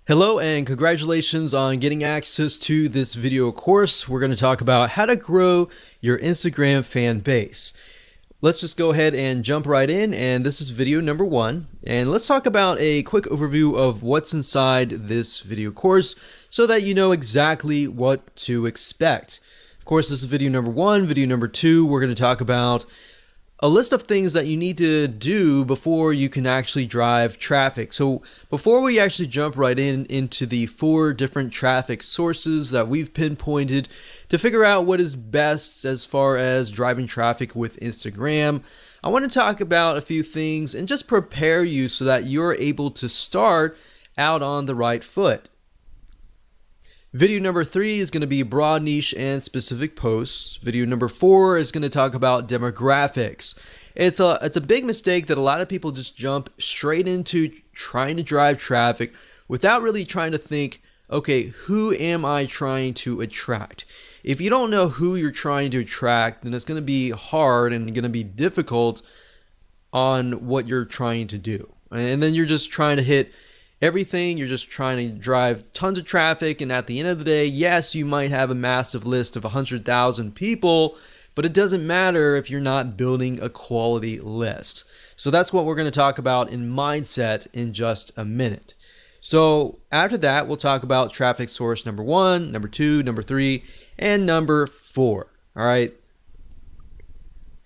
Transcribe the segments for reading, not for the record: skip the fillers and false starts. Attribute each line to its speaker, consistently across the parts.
Speaker 1: Hello and congratulations on getting access to this video course. We're going to talk about how to grow your Instagram fan base. Let's just go ahead and jump right in, and this is video number 1. And let's talk about a quick overview of what's inside this video course so that you know exactly what to expect. Of course, this is video number 1. Video number 2, we're going to talk about a list of things that you need to do before you can actually drive traffic. So before we actually jump right into the 4 different traffic sources that we've pinpointed to figure out what is best as far as driving traffic with Instagram, I want to talk about a few things and just prepare you so that you're able to start out on the right foot. Video number 3 is going to be broad niche and specific posts. Video number 4 is going to talk about demographics. It's a big mistake that a lot of people just jump straight into trying to drive traffic without really trying to think, okay, who am I trying to attract? If you don't know who you're trying to attract, then it's going to be hard and going to be difficult on what you're trying to do. And then you're just trying to hit everything. You're just trying to drive tons of traffic, and at the end of the day, yes, you might have a massive list of 100,000 people, but it doesn't matter if you're not building a quality list. So that's what we're going to talk about in mindset in just a minute. So after that, we'll talk about traffic source number 1, number 2, number 3, and number 4. All right.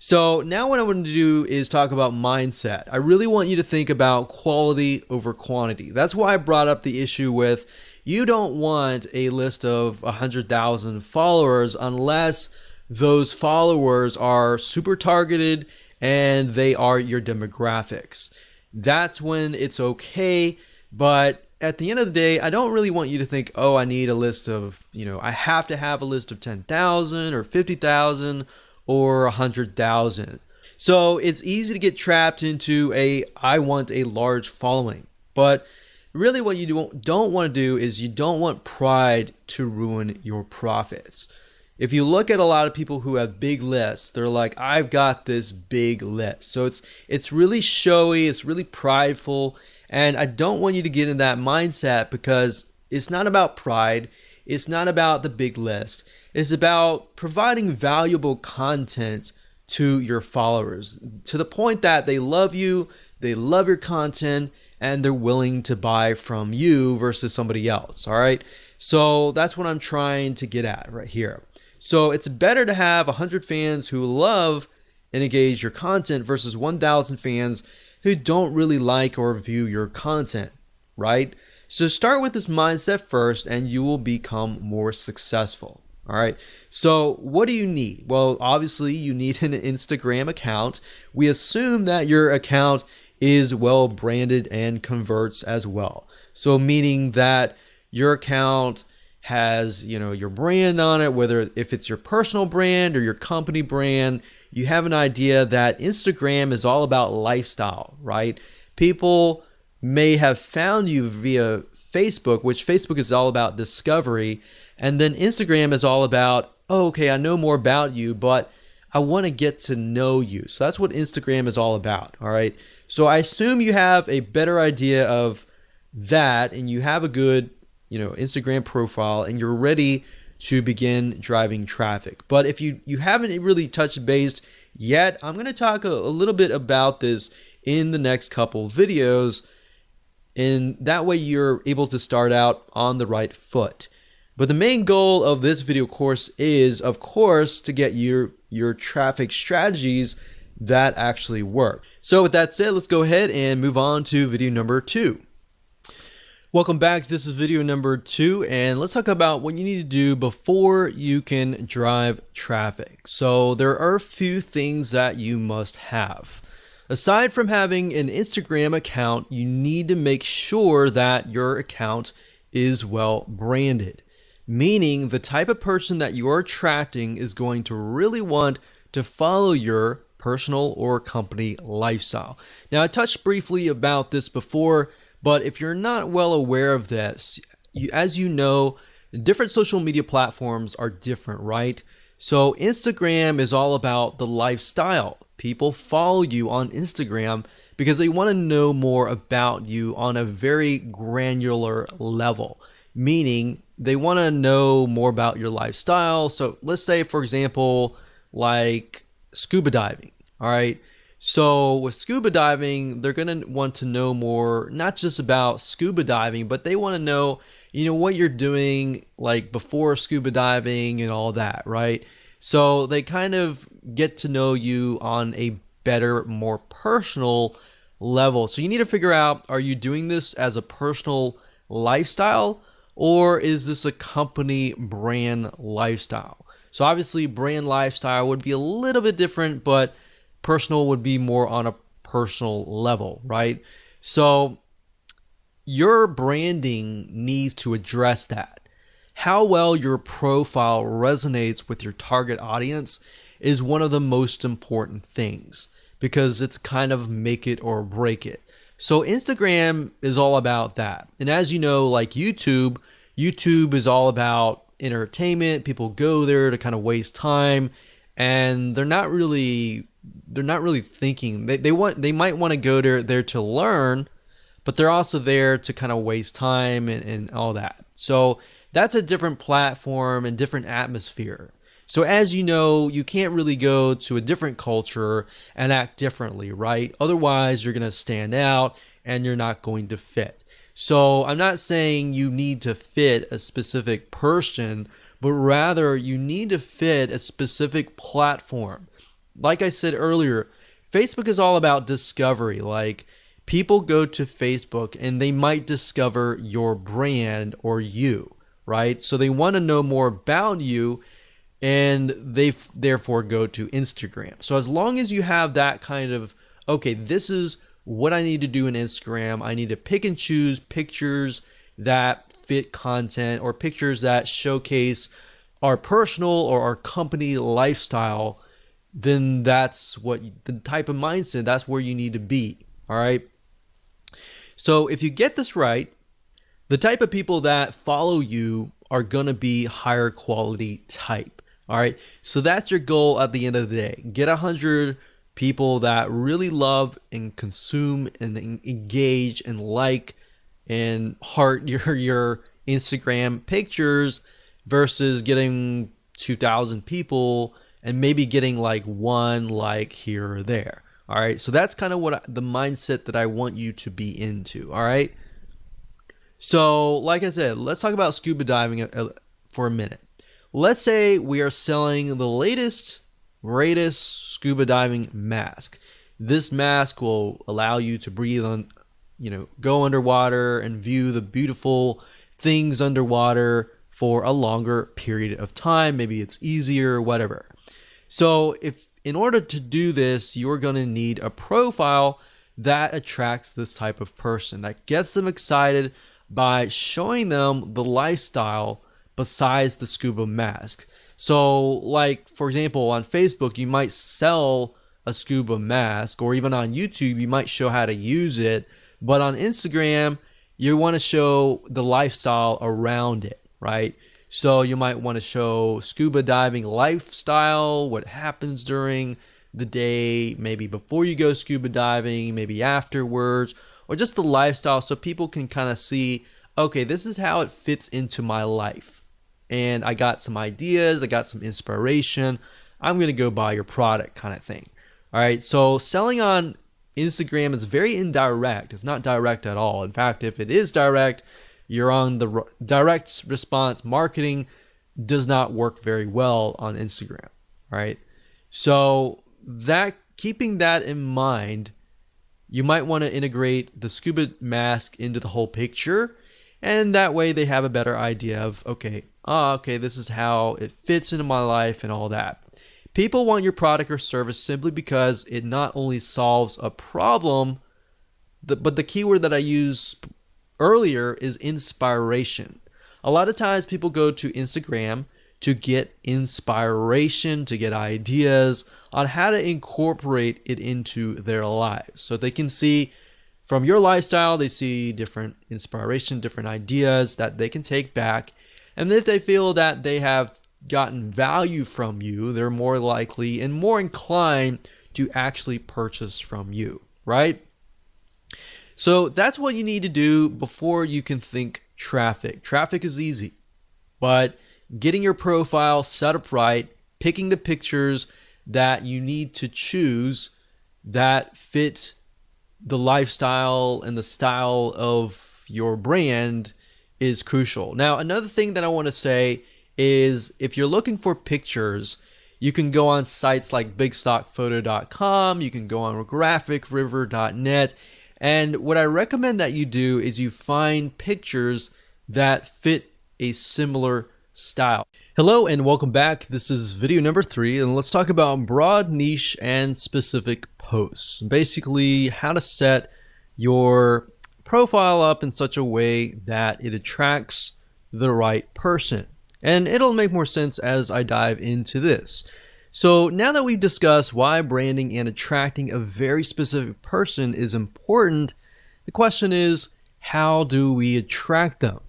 Speaker 1: So now what I want to do is talk about mindset. I really want you to think about quality over quantity. That's why I brought up the issue with you don't want a list of 100,000 followers unless those followers are super targeted and they are your demographics. That's when it's okay. But at the end of the day, I don't really want you to think, oh, I need a list of, I have to have a list of 10,000 or 50,000 or 100,000. So it's easy to get trapped into I want a large following. But really what you don't want to do is you don't want pride to ruin your profits. If you look at a lot of people who have big lists, they're like, I've got this big list. So it's really showy, it's really prideful, and I don't want you to get in that mindset because it's not about pride, it's not about the big list. It's about providing valuable content to your followers to the point that they love you, they love your content, and they're willing to buy from you versus somebody else. All right. So that's what I'm trying to get at right here. So it's better to have 100 fans who love and engage your content versus 1,000 fans who don't really like or view your content, right? So start with this mindset first and you will become more successful. All right. So what do you need? Well, obviously you need an Instagram account. We assume that your account is well branded and converts as well. So meaning that your account has, your brand on it, whether if it's your personal brand or your company brand, you have an idea that Instagram is all about lifestyle, right? People may have found you via Facebook, which Facebook is all about discovery. And then Instagram is all about, oh, okay, I know more about you, but I want to get to know you. So that's what Instagram is all about, all right? So I assume you have a better idea of that and you have a good, Instagram profile and you're ready to begin driving traffic. But if you haven't really touched base yet, I'm going to talk a little bit about this in the next couple videos. And that way you're able to start out on the right foot. But the main goal of this video course is, of course, to get your traffic strategies that actually work. So with that said, let's go ahead and move on to video number 2. Welcome back. This is video number 2, and let's talk about what you need to do before you can drive traffic. So there are a few things that you must have. Aside from having an Instagram account, you need to make sure that your account is well branded. Meaning the type of person that you are attracting is going to really want to follow your personal or company lifestyle. Now, I touched briefly about this before, but if you're not well aware of this, as you know, different social media platforms are different, right? So Instagram is all about the lifestyle. People follow you on Instagram because they want to know more about you on a very granular level, meaning they want to know more about your lifestyle. So let's say, for example, like scuba diving. All right. So with scuba diving, they're going to want to know more, not just about scuba diving, but they want to know, what you're doing like before scuba diving and all that, right? So they kind of get to know you on a better, more personal level. So you need to figure out, are you doing this as a personal lifestyle, or is this a company brand lifestyle? So obviously brand lifestyle would be a little bit different, but personal would be more on a personal level, right? So your branding needs to address that. How well your profile resonates with your target audience is one of the most important things, because it's kind of make it or break it. So Instagram is all about that. And as you know, like YouTube is all about entertainment. People go there to kind of waste time, and they're not really thinking. They might want to go there to learn, but they're also there to kind of waste time and all that. So that's a different platform and different atmosphere. So as you know, you can't really go to a different culture and act differently, right? Otherwise, you're going to stand out and you're not going to fit. So I'm not saying you need to fit a specific person, but rather you need to fit a specific platform. Like I said earlier, Facebook is all about discovery. Like, people go to Facebook and they might discover your brand or you, right? So they want to know more about you, and they therefore go to Instagram. So as long as you have that kind of, okay, this is what I need to do in Instagram. I need to pick and choose pictures that fit content, or pictures that showcase our personal or our company lifestyle, then that's what the type of mindset, that's where you need to be. All right. So if you get this right, the type of people that follow you are going to be higher quality type. All right. So that's your goal at the end of the day. Get 100 people that really love and consume and engage and like and heart your Instagram pictures, versus getting 2,000 people and maybe getting like one like here or there. All right. So that's kind of the mindset that I want you to be into. All right. So like I said, let's talk about scuba diving for a minute. Let's say we are selling the latest, greatest scuba diving mask. This mask will allow you to breathe on, go underwater and view the beautiful things underwater for a longer period of time. Maybe it's easier, whatever. So in order to do this, you're going to need a profile that attracts this type of person, that gets them excited by showing them the lifestyle besides the scuba mask. So like, for example, on Facebook, you might sell a scuba mask, or even on YouTube, you might show how to use it. But on Instagram, you want to show the lifestyle around it, right? So you might want to show scuba diving lifestyle, what happens during the day, maybe before you go scuba diving, maybe afterwards, or just the lifestyle, so people can kind of see, okay, this is how it fits into my life. And I got some ideas, I got some inspiration, I'm going to go buy your product, kind of thing. All right, so selling on Instagram is very indirect. It's not direct at all. In fact, if it is direct, you're on the direct response marketing does not work very well on Instagram, right? So keeping that in mind, you might want to integrate the scuba mask into the whole picture, and that way they have a better idea of, okay, this is how it fits into my life and all that. People want your product or service simply because it not only solves a problem, but the keyword that I used earlier is inspiration. A lot of times people go to Instagram to get inspiration, to get ideas on how to incorporate it into their lives. So they can see from your lifestyle, they see different inspiration, different ideas that they can take back. And if they feel that they have gotten value from you, they're more likely and more inclined to actually purchase from you, right? So that's what you need to do before you can think traffic. Traffic is easy, but getting your profile set up right, picking the pictures that you need to choose that fit the lifestyle and the style of your brand is crucial. Now, another thing that I want to say is if you're looking for pictures, you can go on sites like bigstockphoto.com, you can go on graphicriver.net, and what I recommend that you do is you find pictures that fit a similar style. Hello and welcome back. This is video number 3, and let's talk about broad, niche, and specific posts. Basically, how to set your profile up in such a way that it attracts the right person. And it'll make more sense as I dive into this. So now that we've discussed why branding and attracting a very specific person is important, the question is, how do we attract them?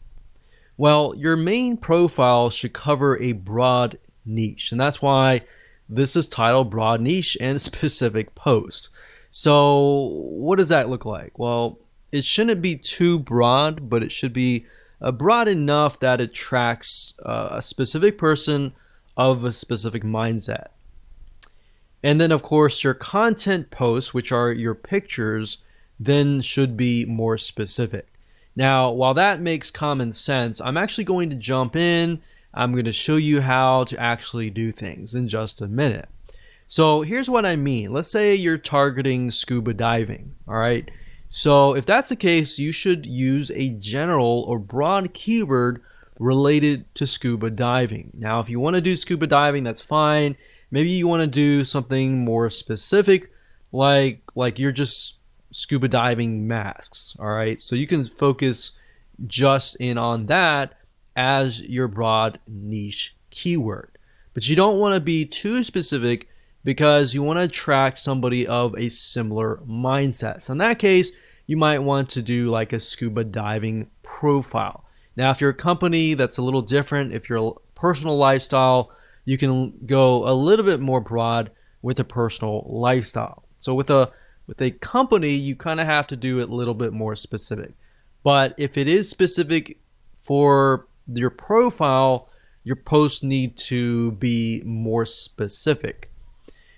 Speaker 1: Well, your main profile should cover a broad niche, and that's why this is titled Broad Niche and Specific Post. So what does that look like? Well, it shouldn't be too broad, but it should be broad enough that it attracts a specific person of a specific mindset. And then, of course, your content posts, which are your pictures, then should be more specific. Now, while that makes common sense, I'm actually going to jump in. I'm going to show you how to actually do things in just a minute. So here's what I mean. Let's say you're targeting scuba diving, all right? So if that's the case, you should use a general or broad keyword related to scuba diving. Now, if you want to do scuba diving, that's fine. Maybe you want to do something more specific, like you're just scuba diving masks, all right? So you can focus just in on that as your broad niche keyword. But you don't want to be too specific because you want to attract somebody of a similar mindset. So in that case, you might want to do like a scuba diving profile. Now, if you're a company, that's a little different. If you're a personal lifestyle, you can go a little bit more broad with a personal lifestyle. So with a company, you kind of have to do it a little bit more specific. But if it is specific for your profile, your posts need to be more specific.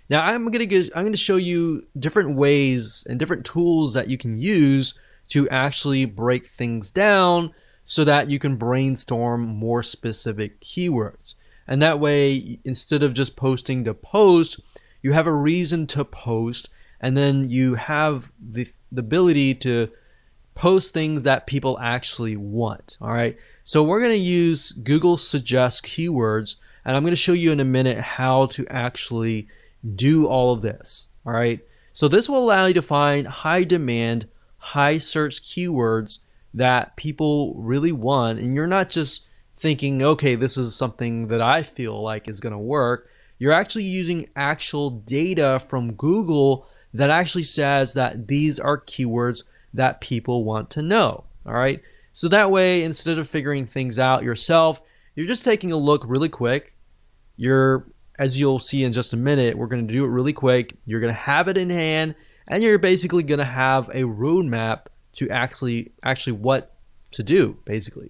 Speaker 1: Now, I'm going to show you different ways and different tools that you can use to actually break things down so that you can brainstorm more specific keywords. And that way, instead of just posting to post, you have a reason to post, and then you have the ability to post things that people actually want. All right. So we're going to use Google Suggest Keywords, and I'm going to show you in a minute how to actually do all of this. All right. So this will allow you to find high demand, high search keywords that people really want, and you're not just thinking, okay, this is something that I feel like is going to work. You're actually using actual data from Google that actually says that these are keywords that people want to know. All right. So that way, instead of figuring things out yourself, you're just taking a look really quick. As you'll see in just a minute, we're going to do it really quick. You're going to have it in hand, and you're basically going to have a roadmap to actually what to do, basically.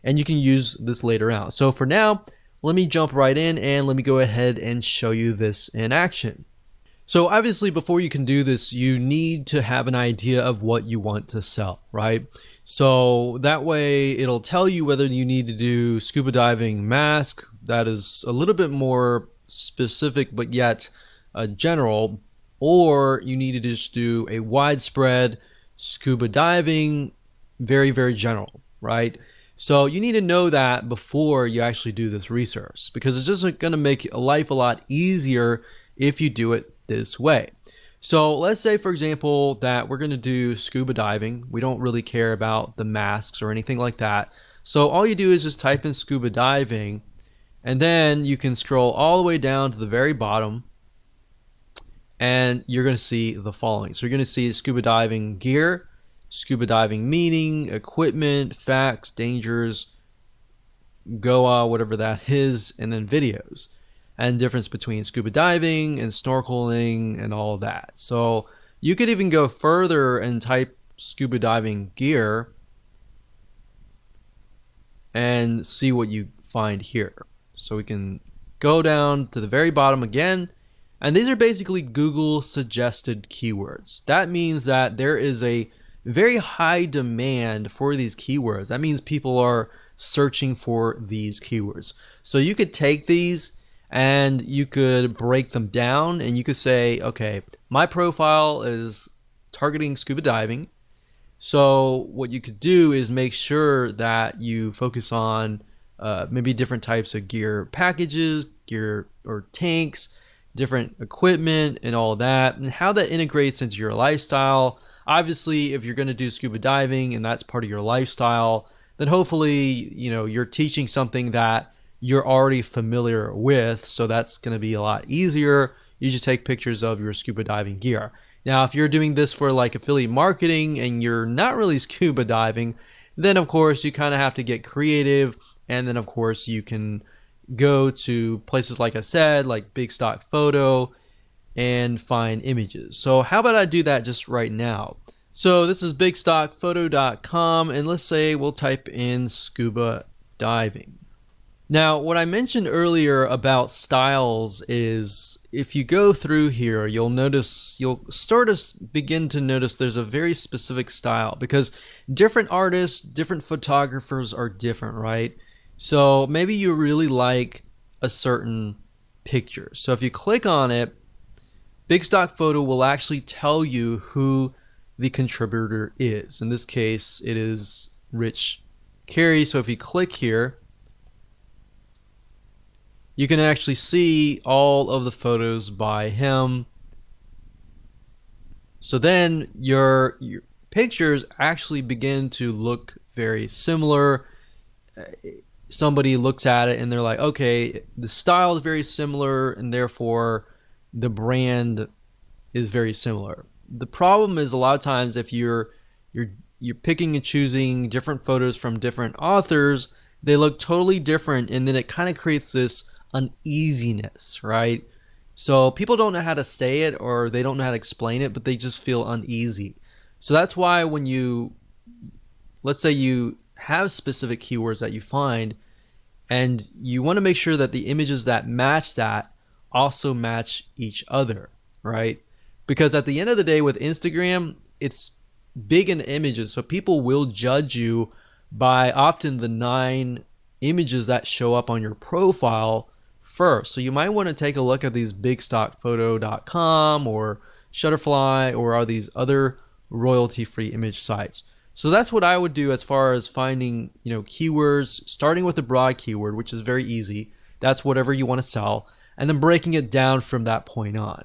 Speaker 1: And you can use this later on. So for now, let me jump right in and let me go ahead and show you this in action. So obviously, before you can do this, you need to have an idea of what you want to sell, right? So that way it'll tell you whether you need to do scuba diving mask, that is a little bit more specific but yet general, or you need to just do a widespread scuba diving, very, very general, right? So you need to know that before you actually do this research, because it's just going to make life a lot easier if you do it this way. So let's say, for example, that we're going to do scuba diving. We don't really care about the masks or anything like that. So all you do is just type in scuba diving, and then you can scroll all the way down to the very bottom, and you're going to see the following. So you're going to see scuba diving gear, scuba diving meaning, equipment, facts, dangers, Goa, whatever that is, and then videos, and difference between scuba diving and snorkeling and all of that. So you could even go further and type scuba diving gear and see what you find here. So we can go down to the very bottom again, and these are basically Google suggested keywords. That means that there is a very high demand for these keywords. That means people are searching for these keywords. So you could take these and you could break them down, and you could say, okay, my profile is targeting scuba diving. So what you could do is make sure that you focus on maybe different types of gear packages, gear or tanks, different equipment and all that, and how that integrates into your lifestyle. Obviously, if you're going to do scuba diving and that's part of your lifestyle, then hopefully, you're teaching something that you're already familiar with. So that's going to be a lot easier. You just take pictures of your scuba diving gear. Now, if you're doing this for like affiliate marketing and you're not really scuba diving, then of course you kind of have to get creative. And then of course you can go to places like I said, like Big Stock Photo, and find images. So how about I do that just right now? So this is bigstockphoto.com, and let's say we'll type in scuba diving. Now, what I mentioned earlier about styles is if you go through here, you'll start to begin to notice there's a very specific style, because different artists, different photographers are different, right? So maybe you really like a certain picture. So if you click on it, Big Stock Photo will actually tell you who the contributor is. In this case, it is Rich Carey. So if you click here, you can actually see all of the photos by him. So then your pictures actually begin to look very similar. Somebody looks at it and they're like, okay, the style is very similar, and therefore the brand is very similar. The problem is a lot of times if you're picking and choosing different photos from different authors, they look totally different, and then it kind of creates this uneasiness, right? So people don't know how to say it, or they don't know how to explain it, but they just feel uneasy. So that's why when let's say you have specific keywords that you find, and you want to make sure that the images that match that also match each other, right? Because at the end of the day with Instagram, it's big in images, so people will judge you by often the 9 images that show up on your profile first. So you might want to take a look at these bigstockphoto.com or Shutterfly or are these other royalty-free image sites. So that's what I would do as far as finding, keywords, starting with the broad keyword, which is very easy. That's whatever you want to sell, and then breaking it down from that point on.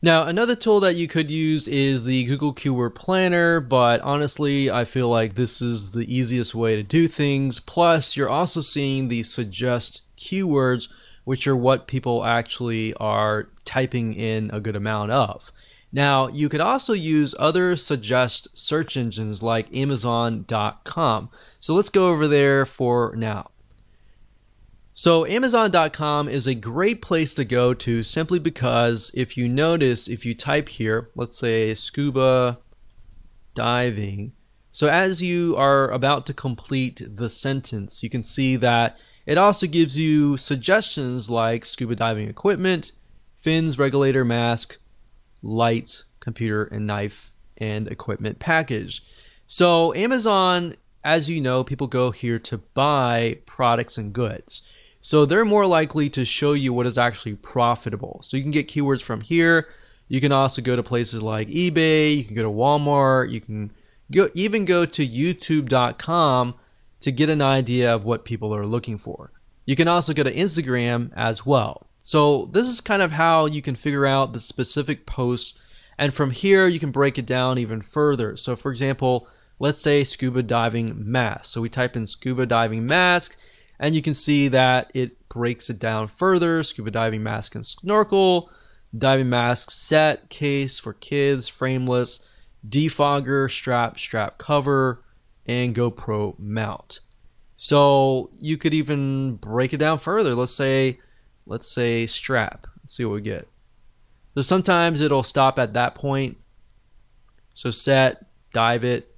Speaker 1: Now, another tool that you could use is the Google Keyword Planner, but honestly, I feel like this is the easiest way to do things. Plus, you're also seeing the suggest keywords, which are what people actually are typing in a good amount of. Now, you could also use other suggest search engines like Amazon.com. So let's go over there for now. So Amazon.com is a great place to go to simply because if you notice, if you type here, let's say scuba diving. So as you are about to complete the sentence, you can see that it also gives you suggestions like scuba diving equipment, fins, regulator, mask, lights, computer, and knife and equipment package. So Amazon, as you know, people go here to buy products and goods. So they're more likely to show you what is actually profitable. So you can get keywords from here. You can also go to places like eBay. You can go to Walmart. You can even go to youtube.com to get an idea of what people are looking for. You can also go to Instagram as well. So this is kind of how you can figure out the specific posts. And from here, you can break it down even further. So for example, let's say scuba diving mask. So we type in scuba diving mask, and you can see that it breaks it down further. Scuba diving mask and snorkel, diving mask set, case for kids, frameless, defogger, strap cover, and GoPro mount. So you could even break it down further. Let's say strap. Let's see what we get. So sometimes it'll stop at that point. So set, dive it.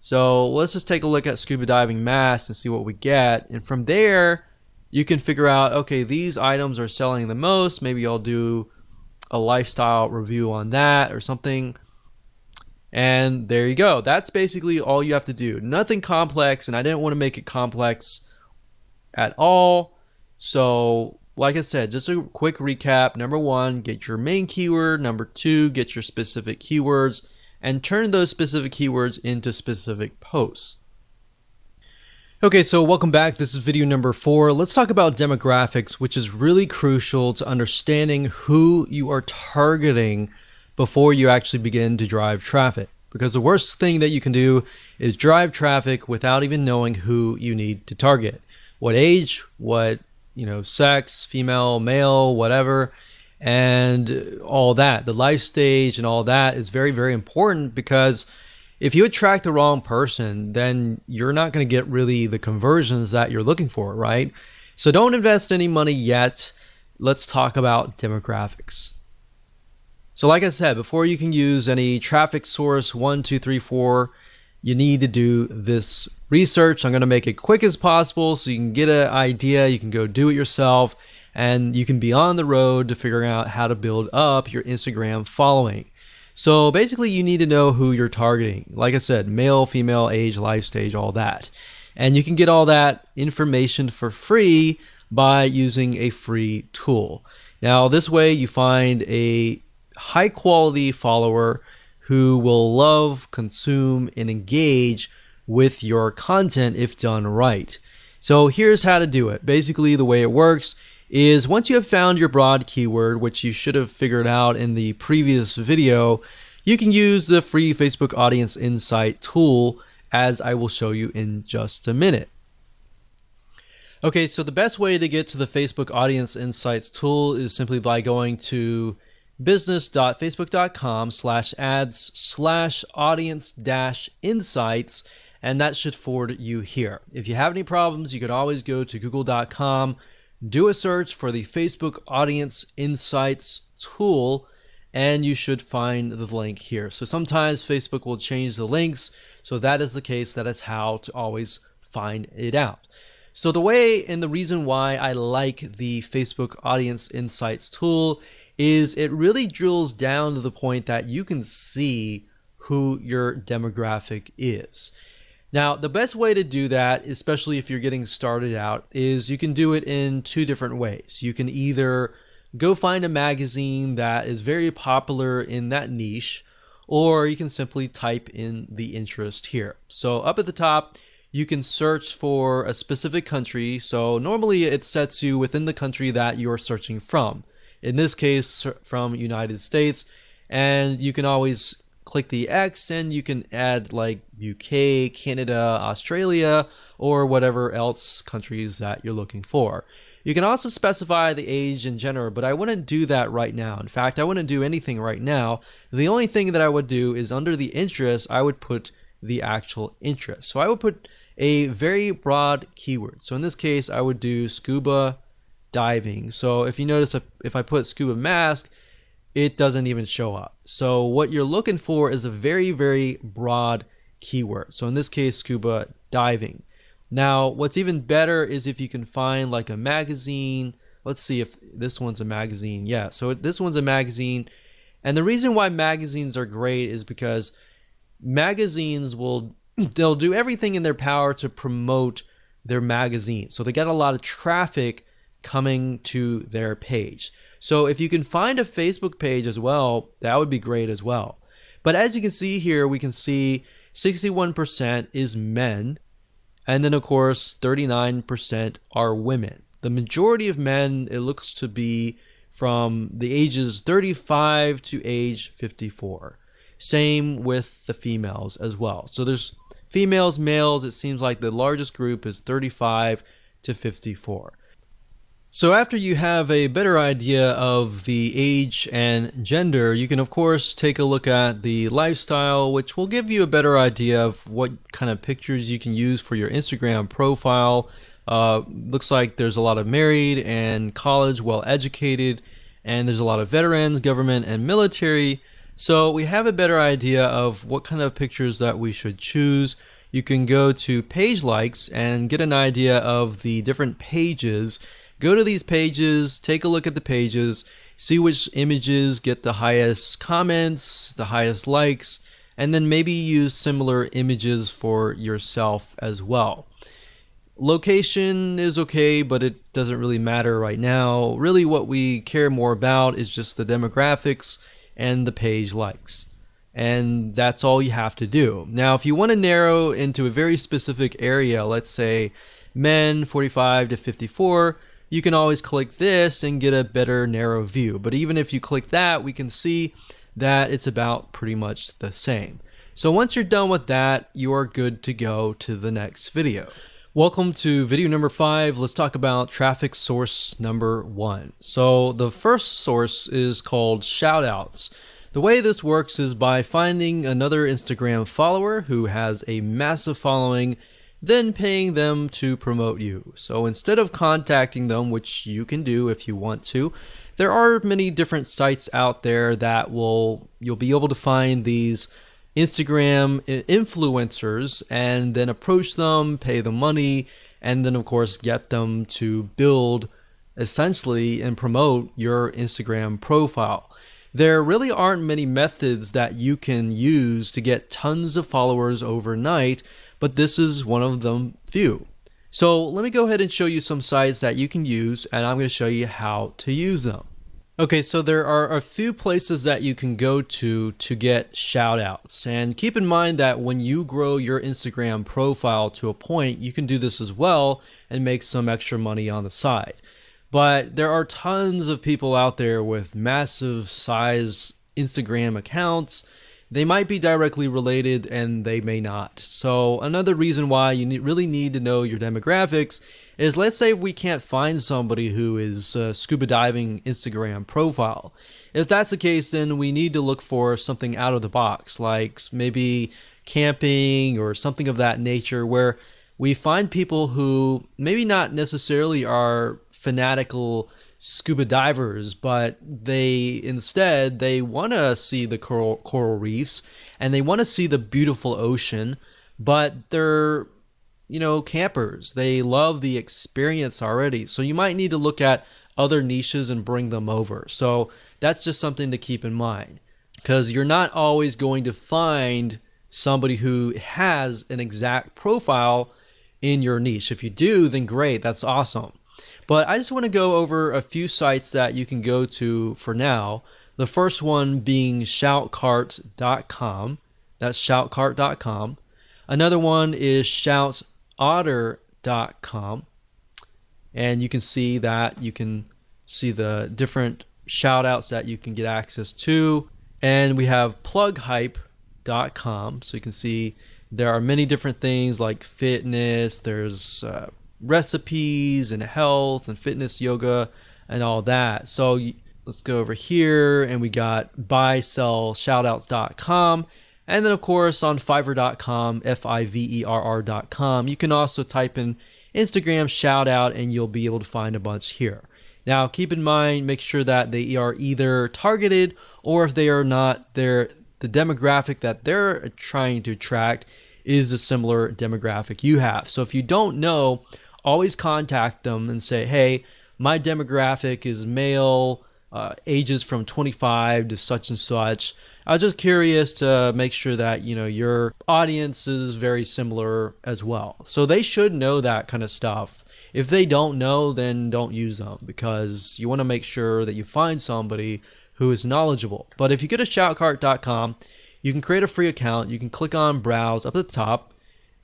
Speaker 1: So let's just take a look at scuba diving masks and see what we get. And from there, you can figure out, okay, these items are selling the most. Maybe I'll do a lifestyle review on that or something. And there you go. That's basically all you have to do. Nothing complex, and I didn't want to make it complex at all. So like I said, just a quick recap. Number one, get your main keyword. Number two, get your specific keywords and turn those specific keywords into specific posts. Okay, so welcome back. This is video number 4. Let's talk about demographics, which is really crucial to understanding who you are targeting before you actually begin to drive traffic. Because the worst thing that you can do is drive traffic without even knowing who you need to target. What age, what, sex, female, male, whatever, and all that. The life stage and all that is very, very important, because if you attract the wrong person, then you're not going to get really the conversions that you're looking for, right? So don't invest any money yet. Let's talk about demographics. So like I said, before you can use any traffic source 1, 2, 3, 4, you need to do this research. I'm going to make it quick as possible so you can get an idea, you can go do it yourself, and you can be on the road to figuring out how to build up your Instagram following. So basically you need to know who you're targeting. Like I said, male, female, age, life stage, all that. And you can get all that information for free by using a free tool. Now this way you find a high quality follower who will love, consume, and engage with your content if done right. So here's how to do it. Basically the way it works is once you have found your broad keyword, which you should have figured out in the previous video, you can use the free Facebook Audience Insight tool, as I will show you in just a minute. Okay, so the best way to get to the Facebook Audience Insights tool is simply by going to business.facebook.com/ads/audience-insights, and that should forward you here. If you have any problems, you could always go to google.com, do a search for the Facebook Audience Insights tool, and you should find the link here. So sometimes Facebook will change the links, so that is the case. That is how to always find it out. So the way and the reason why I like the Facebook Audience Insights tool is it really drills down to the point that you can see who your demographic is. Now, the best way to do that, especially if you're getting started out, is you can do it in two different ways. You can either go find a magazine that is very popular in that niche, or you can simply type in the interest here. So up at the top, you can search for a specific country. So normally it sets you within the country that you're searching from. In this case, from United States, and you can always click the X and you can add like UK, Canada, Australia, or whatever else countries that you're looking for. You can also specify the age and gender, but I wouldn't do that right now. In fact, I wouldn't do anything right now. The only thing that I would do is under the interest, I would put the actual interest. So I would put a very broad keyword. So in this case, I would do scuba diving. So if you notice, if I put scuba mask, it doesn't even show up. So what you're looking for is a very, very broad keyword. So in this case, scuba diving. Now, what's even better is if you can find like a magazine. Let's see if this one's a magazine. Yeah, so this one's a magazine. And the reason why magazines are great is because magazines they'll do everything in their power to promote their magazine. So they get a lot of traffic coming to their page. So if you can find a Facebook page as well, that would be great as well. But as you can see here, we can see 61% is men. And then of course, 39% are women. The majority of men, it looks to be from the ages 35 to age 54. Same with the females as well. So there's females, males, it seems like the largest group is 35 to 54. So after you have a better idea of the age and gender, you can of course take a look at the lifestyle, which will give you a better idea of what kind of pictures you can use for your Instagram profile. Looks like there's a lot of married and college, well educated, and there's a lot of veterans, government, and military. So we have a better idea of what kind of pictures that we should choose. You can go to page likes and get an idea of the different pages. Go to these pages, take a look at the pages, see which images get the highest comments, the highest likes, and then maybe use similar images for yourself as well. Location is okay, but it doesn't really matter right now. Really what we care more about is just the demographics and the page likes. And that's all you have to do. Now, if you want to narrow into a very specific area, let's say men 45 to 54, you can always click this and get a better narrow view. But even if you click that, we can see that it's about pretty much the same. So once you're done with that, you are good to go to the next video. Welcome to video number 5. Let's talk about traffic source number 1. So the first source is called shoutouts. The way this works is by finding another Instagram follower who has a massive following, then paying them to promote you. So instead of contacting them, which you can do if you want to, there are many different sites out there that you'll be able to find these Instagram influencers and then approach them, pay them money, and then of course get them to build essentially and promote your Instagram profile. There really aren't many methods that you can use to get tons of followers overnight, but this is one of them few. So let me go ahead and show you some sites that you can use, and I'm going to show you how to use them. Okay, so there are a few places that you can go to get shoutouts. And keep in mind that when you grow your Instagram profile to a point, you can do this as well and make some extra money on the side. But there are tons of people out there with massive size Instagram accounts. They might be directly related and they may not. So another reason why you really need to know your demographics is, let's say if we can't find somebody who is scuba diving Instagram profile. If that's the case, then we need to look for something out of the box, like maybe camping or something of that nature, where we find people who maybe not necessarily are fanatical scuba divers, but they want to see the coral reefs and they want to see the beautiful ocean, but they're campers. They love the experience already. So you might need to look at other niches and bring them over. So that's just something to keep in mind, because you're not always going to find somebody who has an exact profile in your niche. If you do, then great, that's awesome. But I just want to go over a few sites that you can go to for now. The first one being shoutcart.com. That's shoutcart.com. Another one is shoutotter.com. And you can see the different shoutouts that you can get access to. And we have plughype.com. So you can see there are many different things like fitness, there's recipes and health and fitness, yoga, and all that. So let's go over here and we got buysellshoutouts.com. And then of course on fiverr.com, fiverr.com, you can also type in Instagram shoutout and you'll be able to find a bunch here. Now keep in mind, make sure that they are either targeted, or if they are not, the demographic that they're trying to attract is a similar demographic you have. So if you don't know, always contact them and say, hey, my demographic is male, ages from 25 to such and such. I was just curious to make sure that your audience is very similar as well. So they should know that kind of stuff. If they don't know, then don't use them, because you want to make sure that you find somebody who is knowledgeable. But if you go to shoutcart.com, you can create a free account. You can click on browse up at the top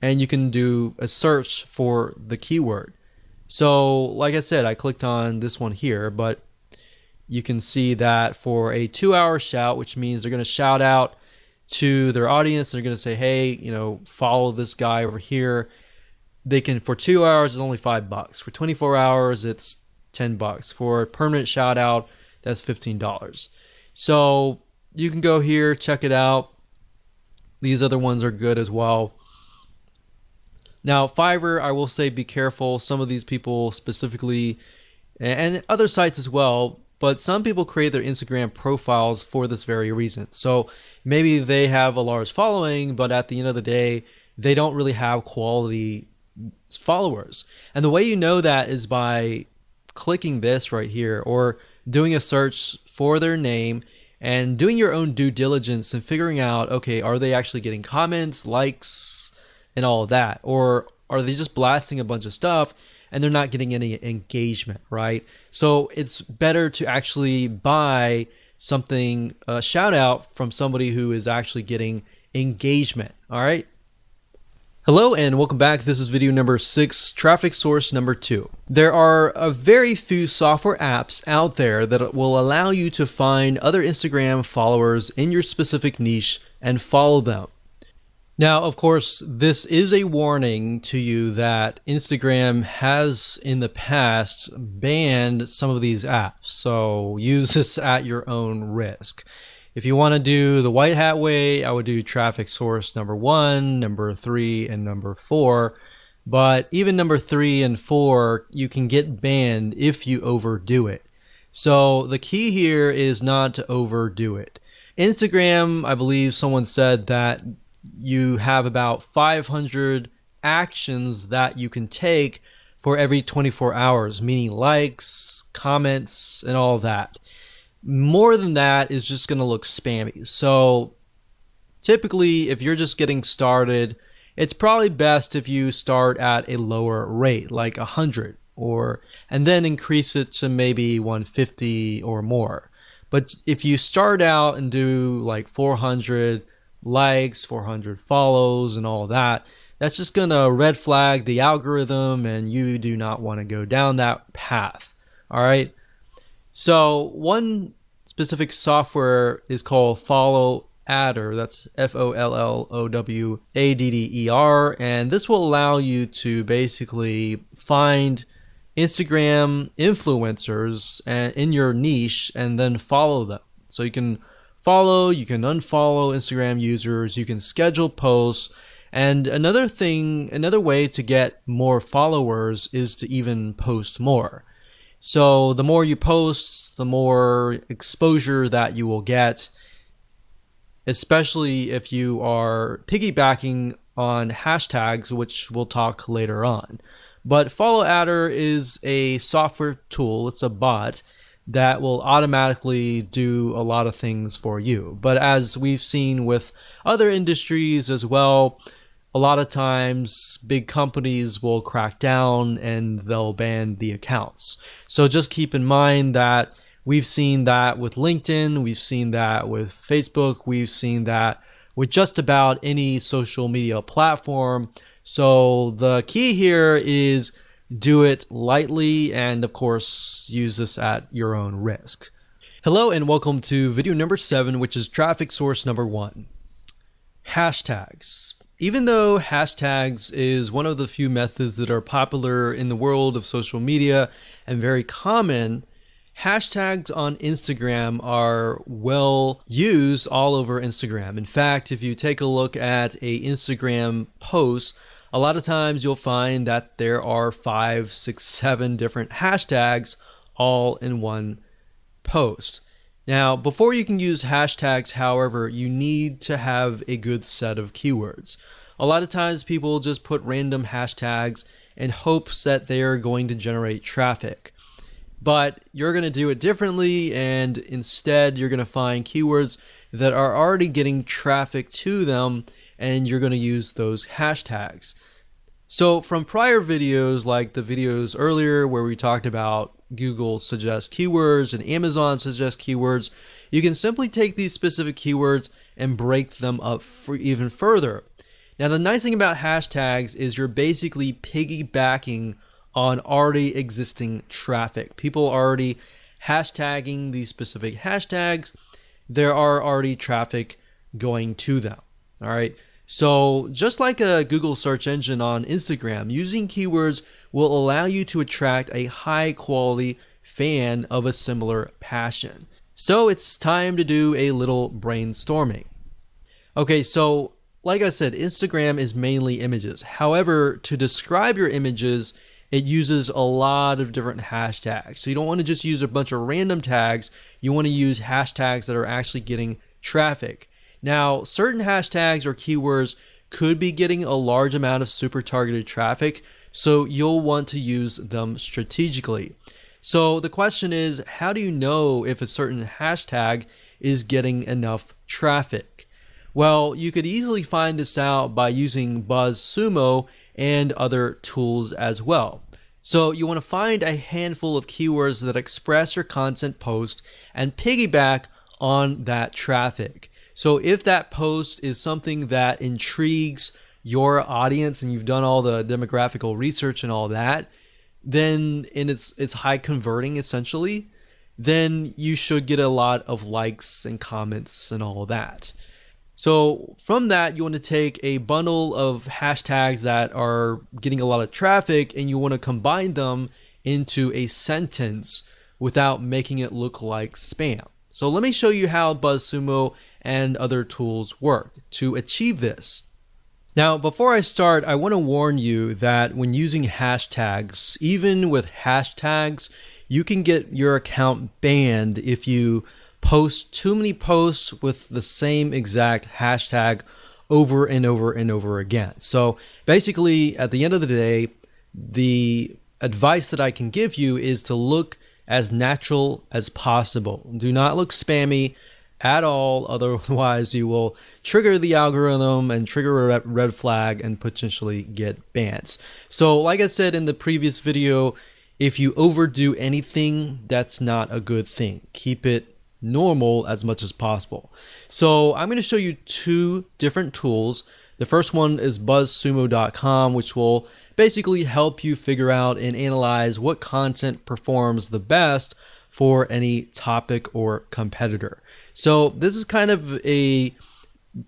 Speaker 1: and you can do a search for the keyword. So like I said, I clicked on this one here, but you can see that for a 2-hour shout, which means they're going to shout out to their audience. They're going to say, hey, follow this guy over here. They can, for 2 hours, it's only $5. For 24 hours, it's $10. For a permanent shout out, that's $15. So you can go here, check it out. These other ones are good as well. Now, Fiverr, I will say be careful. Some of these people specifically, and other sites as well, but some people create their Instagram profiles for this very reason. So maybe they have a large following, but at the end of the day, they don't really have quality followers. And the way you know that is by clicking this right here or doing a search for their name and doing your own due diligence and figuring out, okay, are they actually getting comments, likes, and all of that? Or are they just blasting a bunch of stuff and they're not getting any engagement, right? So it's better to actually buy something, a shout out from somebody who is actually getting engagement, all right? Hello and welcome back. This is video number 6, traffic source number 2. There are a very few software apps out there that will allow you to find other Instagram followers in your specific niche and follow them. Now, of course, this is a warning to you that Instagram has in the past banned some of these apps, so use this at your own risk. If you want to do the white hat way, I would do traffic source number 1, number 3, and number 4. But even number 3 and 4, you can get banned if you overdo it. So the key here is not to overdo it. Instagram, I believe someone said that you have about 500 actions that you can take for every 24 hours, meaning likes, comments, and all that. More than that is just going to look spammy. So typically, if you're just getting started, it's probably best if you start at a lower rate, like 100, and then increase it to maybe 150 or more. But if you start out and do like 400 likes, 400 follows, and all that, that's just going to red flag the algorithm, and you do not want to go down that path. All right. So one specific software is called Follow Adder. That's FOLLOWADDER. And this will allow you to basically find Instagram influencers in your niche and then follow them. So you can follow, you can unfollow Instagram users, you can schedule posts. And another way to get more followers is to even post more. So the more you post, the more exposure that you will get, especially if you are piggybacking on hashtags, which we'll talk later on. But Follow Adder is a software tool. It's a bot that will automatically do a lot of things for you. But as we've seen with other industries as well, a lot of times big companies will crack down and they'll ban the accounts. So just keep in mind that we've seen that with LinkedIn, we've seen that with Facebook, we've seen that with just about any social media platform. So the key here is do it lightly and of course use this at your own risk. Hello and welcome to video number 7, which is traffic source number 1. Hashtags. Even though hashtags is one of the few methods that are popular in the world of social media and very common, hashtags on Instagram are well used all over Instagram. In fact, if you take a look at a Instagram post, a lot of times you'll find that there are 5, 6, 7 different hashtags all in one post. Now, before you can use hashtags, however, you need to have a good set of keywords. A lot of times people just put random hashtags in hopes that they are going to generate traffic. But you're going to do it differently, and instead you're going to find keywords that are already getting traffic to them, and you're going to use those hashtags. So from prior videos, like the videos earlier where we talked about Google suggest keywords and Amazon suggest keywords, you can simply take these specific keywords and break them up for even further. Now, the nice thing about hashtags is you're basically piggybacking on already existing traffic. People are already hashtagging these specific hashtags. There are already traffic going to them. All right. So just like a Google search engine on Instagram, using keywords will allow you to attract a high quality fan of a similar passion. So it's time to do a little brainstorming. Okay, so like I said, Instagram is mainly images. However, to describe your images it uses a lot of different hashtags. So you don't want to just use a bunch of random tags. You want to use hashtags that are actually getting traffic. Now, certain hashtags or keywords could be getting a large amount of super targeted traffic, so you'll want to use them strategically. So the question is, how do you know if a certain hashtag is getting enough traffic? Well, you could easily find this out by using BuzzSumo and other tools as well. So you want to find a handful of keywords that express your content post and piggyback on that traffic. So if that post is something that intrigues your audience and you've done all the demographical research and all that, then it's high converting essentially, then you should get a lot of likes and comments and all that. So from that, you want to take a bundle of hashtags that are getting a lot of traffic and you want to combine them into a sentence without making it look like spam. So let me show you how BuzzSumo and other tools work to achieve this. Now, before I start, I want to warn you that when using hashtags, even with hashtags, you can get your account banned if you post too many posts with the same exact hashtag over and over and over again. So basically, at the end of the day, the advice that I can give you is to look as natural as possible. Do not look spammy at all, otherwise you will trigger the algorithm and trigger a red flag and potentially get bans. So like I said in the previous video, if you overdo anything, that's not a good thing. Keep it normal as much as possible. So I'm going to show you two different tools. The first one is buzzsumo.com, which will basically help you figure out and analyze what content performs the best for any topic or competitor. So this is kind of a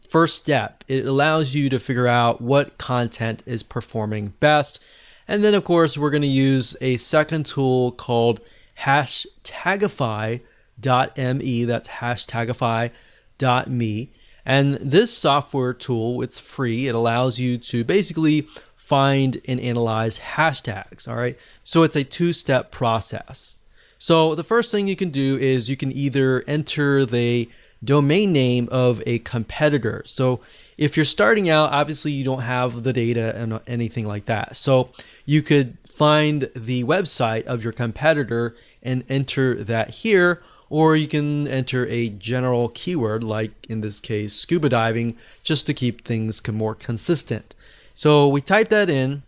Speaker 1: first step. It allows you to figure out what content is performing best. And then of course, we're going to use a second tool called hashtagify.me. That's hashtagify.me. And this software tool, it's free. It allows you to basically find and analyze hashtags. All right. So it's a two-step process. So the first thing you can do is you can either enter the domain name of a competitor. So if you're starting out, obviously you don't have the data and anything like that. So you could find the website of your competitor and enter that here, or you can enter a general keyword, like in this case, scuba diving, just to keep things more consistent. So we type that in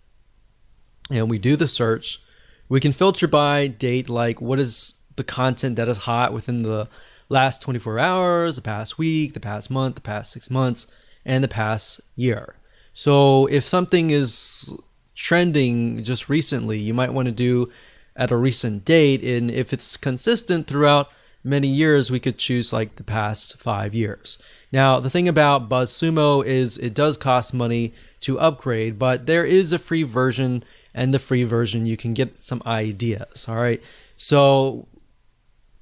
Speaker 1: and we do the search. We can filter by date, like what is the content that is hot within the last 24 hours, the past week, the past month, the past 6 months, and the past year. So if something is trending just recently, you might want to do at a recent date. And if it's consistent throughout many years, we could choose like the past 5 years. Now, the thing about BuzzSumo is it does cost money to upgrade, but there is a free version, and the free version you can get some ideas. All right. So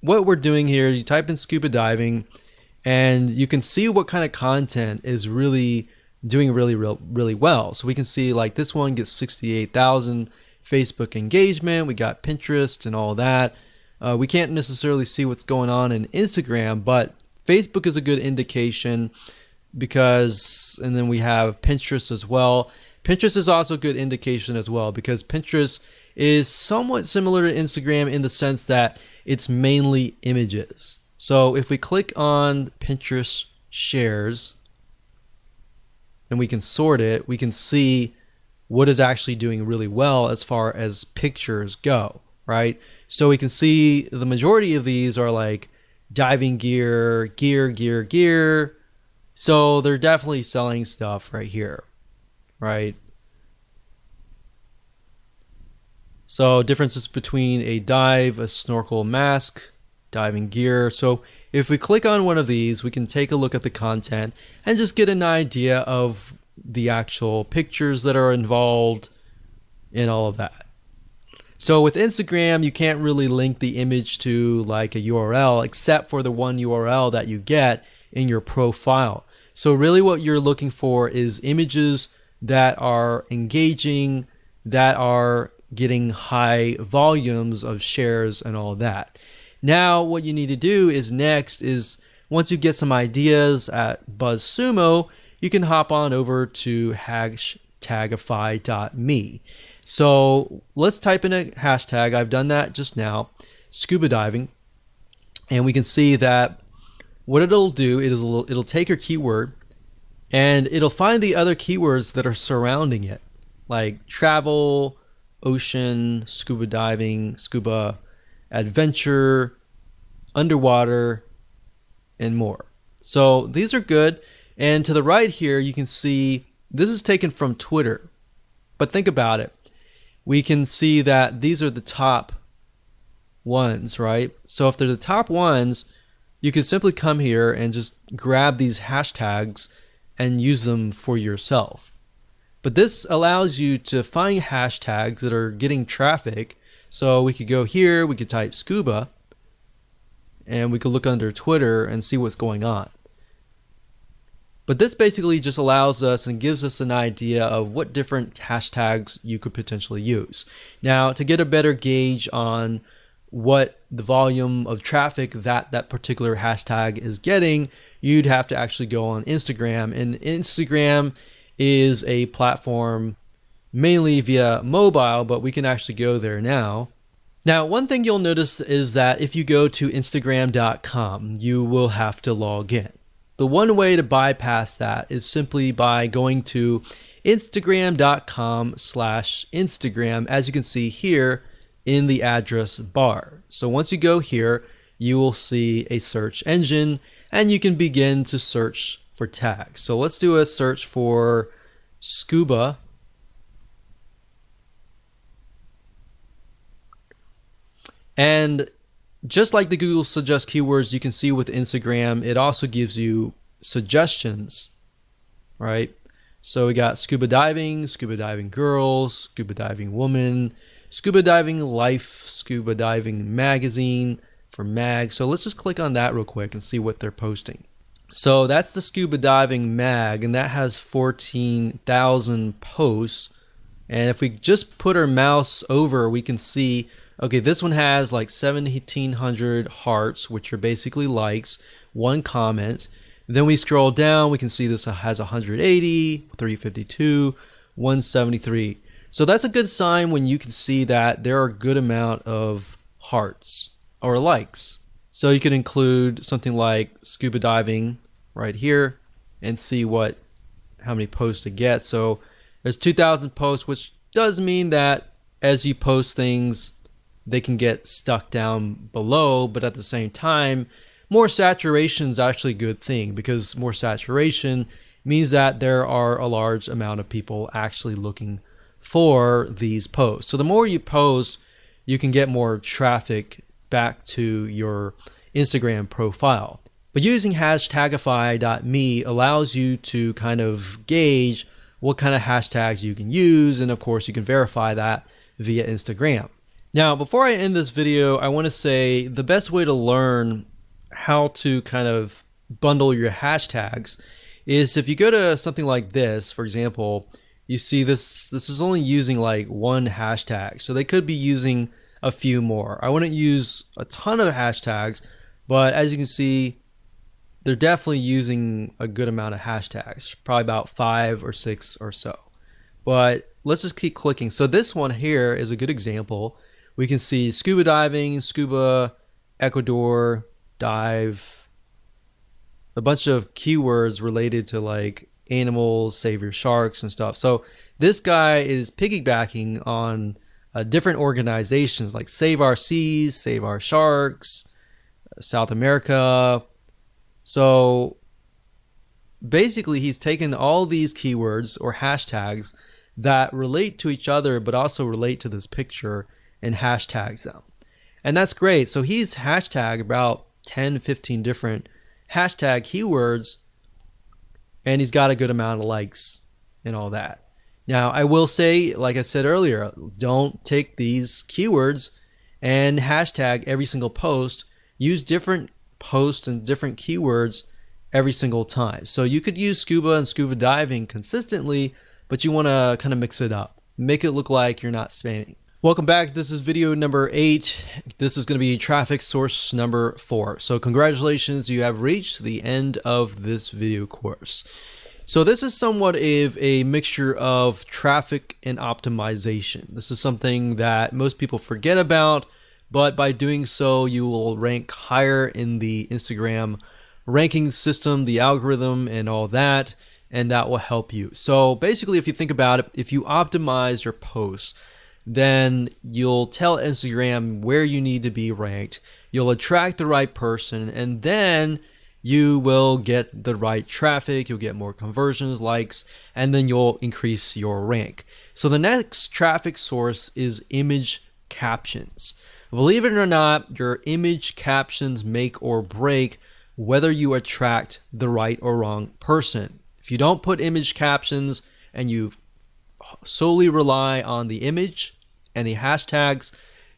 Speaker 1: what we're doing here, you type in scuba diving and you can see what kind of content is really doing really well. So we can see like this one gets 68,000 Facebook engagement. We got Pinterest and all that. We can't necessarily see what's going on in Instagram, but Facebook is a good indication because, and then we have Pinterest as well. Pinterest is also a good indication as well because Pinterest is somewhat similar to Instagram in the sense that it's mainly images. So if we click on Pinterest shares and we can sort it, we can see what is actually doing really well as far as pictures go, right? So we can see the majority of these are like diving gear. So they're definitely selling stuff right here, right? So differences between a dive, a snorkel, mask, diving gear. So if we click on one of these, we can take a look at the content and just get an idea of the actual pictures that are involved in all of that. So with Instagram, you can't really link the image to like a URL except for the one URL that you get in your profile. So really what you're looking for is images that are engaging, that are getting high volumes of shares and all that. Now what you need to do is next is once you get some ideas at BuzzSumo, you can hop on over to hashtagify.me. So let's type in a hashtag. I've done that just now, scuba diving, and we can see that what it'll do is it'll take your keyword and it'll find the other keywords that are surrounding it, like travel, ocean, scuba diving, scuba adventure, underwater, and more. So these are good. And to the right here, you can see this is taken from Twitter. But think about it. We can see that these are the top ones, right? So if they're the top ones, you can simply come here and just grab these hashtags and use them for yourself. But this allows you to find hashtags that are getting traffic. So we could go here, we could type scuba, and we could look under Twitter and see what's going on. But this basically just allows us and gives us an idea of what different hashtags you could potentially use. Now, to get a better gauge on what the volume of traffic that particular hashtag is getting, you'd have to actually go on Instagram. And Instagram is a platform mainly via mobile, but we can actually go there now. Now, one thing you'll notice is that if you go to Instagram.com, you will have to log in. The one way to bypass that is simply by going to Instagram.com/Instagram, as you can see here in the address bar. So once you go here, you will see a search engine and you can begin to search for tags. So let's do a search for scuba. And just like the Google Suggest keywords, you can see with Instagram, it also gives you suggestions, right? So we got scuba diving girl, scuba diving woman, scuba diving life, scuba diving magazine for mag. So let's just click on that real quick and see what they're posting. So that's the scuba diving mag, and that has 14,000 posts. And if we just put our mouse over, we can see, okay, this one has like 1,700 hearts, which are basically likes, one comment. Then we scroll down, we can see this has 180, 352, 173. So that's a good sign when you can see that there are a good amount of hearts or likes. So you could include something like scuba diving right here and see how many posts it gets. So there's 2,000 posts, which does mean that as you post things, they can get stuck down below, but at the same time, more saturation is actually a good thing, because more saturation means that there are a large amount of people actually looking for these posts. So the more you post, you can get more traffic back to your Instagram profile. But using hashtagify.me allows you to kind of gauge what kind of hashtags you can use, and of course you can verify that via Instagram. Now, before I end this video, I want to say the best way to learn how to kind of bundle your hashtags is if you go to something like this. For example, you see this is only using like one hashtag, so they could be using a few more. I wouldn't use a ton of hashtags, but as you can see, they're definitely using a good amount of hashtags, probably about 5 or 6 or so. But let's just keep clicking. So this one here is a good example. We can see scuba diving, scuba, Ecuador, dive, a bunch of keywords related to like animals, save your sharks and stuff. So this guy is piggybacking on different organizations like Save Our Seas, Save Our Sharks, South America. So basically he's taken all these keywords or hashtags that relate to each other but also relate to this picture and hashtags them. And that's great. So he's hashtagged about 10, 15 different hashtag keywords, and he's got a good amount of likes and all that. Now, I will say, like I said earlier, don't take these keywords and hashtag every single post. Use different posts and different keywords every single time. So you could use scuba and scuba diving consistently, but you want to kind of mix it up. Make it look like you're not spamming. Welcome back. This is video number 8. This is going to be traffic source number 4. So congratulations, you have reached the end of this video course. So this is somewhat of a mixture of traffic and optimization. This is something that most people forget about, but by doing so, you will rank higher in the Instagram ranking system, the algorithm, and all that, and that will help you. So basically, if you think about it, if you optimize your posts, then you'll tell Instagram where you need to be ranked. You'll attract the right person, and then you will get the right traffic. You'll get more conversions, likes, and then you'll increase your rank. So the next traffic source is image captions. Believe it or not, your image captions make or break whether you attract the right or wrong person. If you don't put image captions and you solely rely on the image and the hashtags,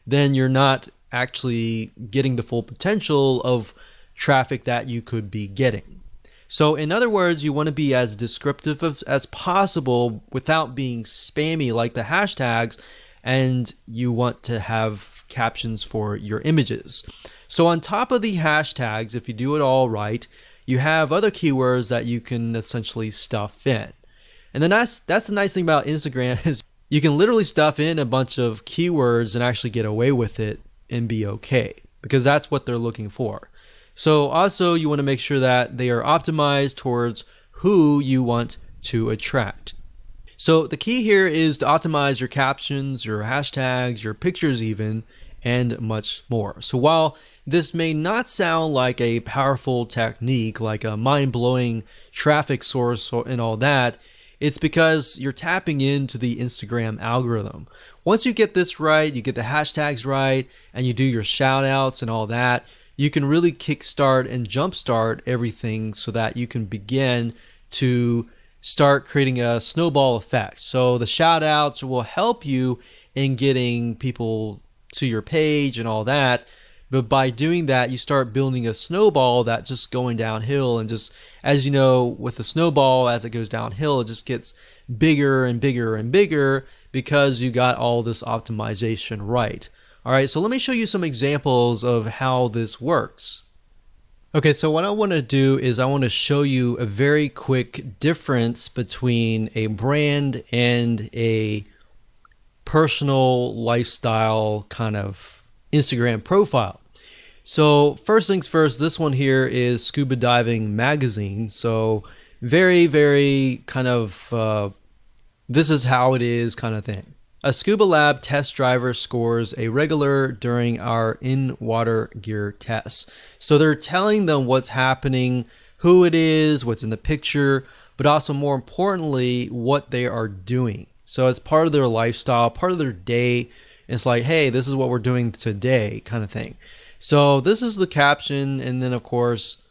Speaker 1: then you're not actually getting the full potential of traffic that you could be getting. So in other words, you want to be as descriptive as possible without being spammy like the hashtags, and you want to have captions for your images. So on top of the hashtags, if you do it all right, you have other keywords that you can essentially stuff in. And then that's the nice thing about Instagram is you can literally stuff in a bunch of keywords and actually get away with it and be okay, because that's what they're looking for. So also you want to make sure that they are optimized towards who you want to attract. So the key here is to optimize your captions, your hashtags, your pictures even, and much more. So while this may not sound like a powerful technique, like a mind-blowing traffic source and all that, it's because you're tapping into the Instagram algorithm. Once you get this right, you get the hashtags right, and you do your shout outs and all that, you can really kickstart and jumpstart everything so that you can begin to start creating a snowball effect. So the shout outs will help you in getting people to your page and all that. But by doing that, you start building a snowball that's just going downhill. And just, as you know, with the snowball, as it goes downhill, it just gets bigger and bigger and bigger because you got all this optimization right. All right, so let me show you some examples of how this works. Okay, so what I want to do is I want to show you a very quick difference between a brand and a personal lifestyle kind of Instagram profile. So first things first, this one here is Scuba Diving Magazine. So very, very kind of this is how it is kind of thing. A scuba lab test driver scores a regular during our in-water gear tests. So they're telling them what's happening, who it is, what's in the picture, but also more importantly, what they are doing. So it's part of their lifestyle, part of their day. It's like, hey, this is what we're doing today kind of thing. So this is the caption, and then of course,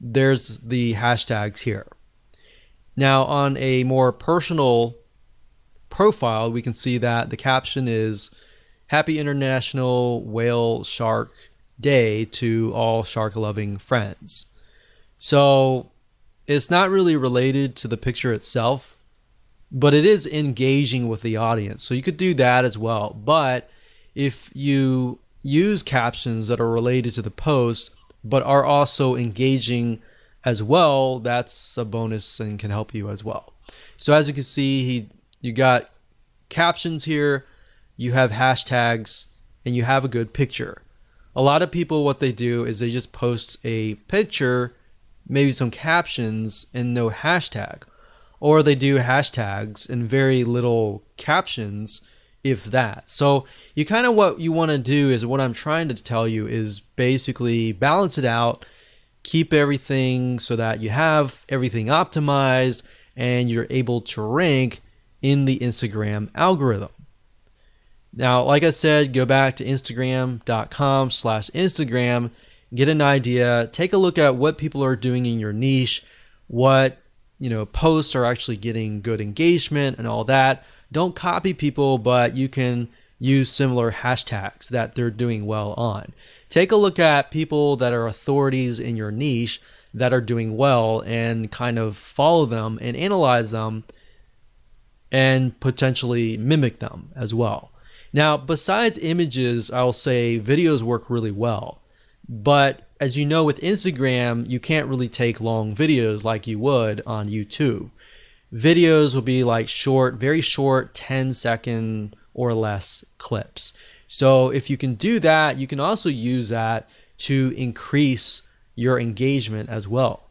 Speaker 1: there's the hashtags here. Now on a more personal profile, we can see that the caption is Happy International Whale Shark Day to all shark-loving friends. So it's not really related to the picture itself, but it is engaging with the audience. So you could do that as well. But if you use captions that are related to the post, but are also engaging as well, that's a bonus and can help you as well. So as you can see, you got captions here, you have hashtags, and you have a good picture. A lot of people, what they do is they just post a picture, maybe some captions, and no hashtag. Or they do hashtags and very little captions, if that. So you kind of, what you want to do is, what I'm trying to tell you is basically balance it out, keep everything so that you have everything optimized and you're able to rank in the Instagram algorithm. Now, like I said, go back to instagram.com/Instagram, get an idea, take a look at what people are doing in your niche, what posts are actually getting good engagement and all that. Don't copy people, but you can use similar hashtags that they're doing well on. Take a look at people that are authorities in your niche that are doing well and kind of follow them and analyze them and potentially mimic them as well. Now, besides images, I'll say videos work really well. But as you know, with Instagram, you can't really take long videos like you would on YouTube. Videos will be like short, very short, 10-second or less clips. So if you can do that, you can also use that to increase your engagement as well.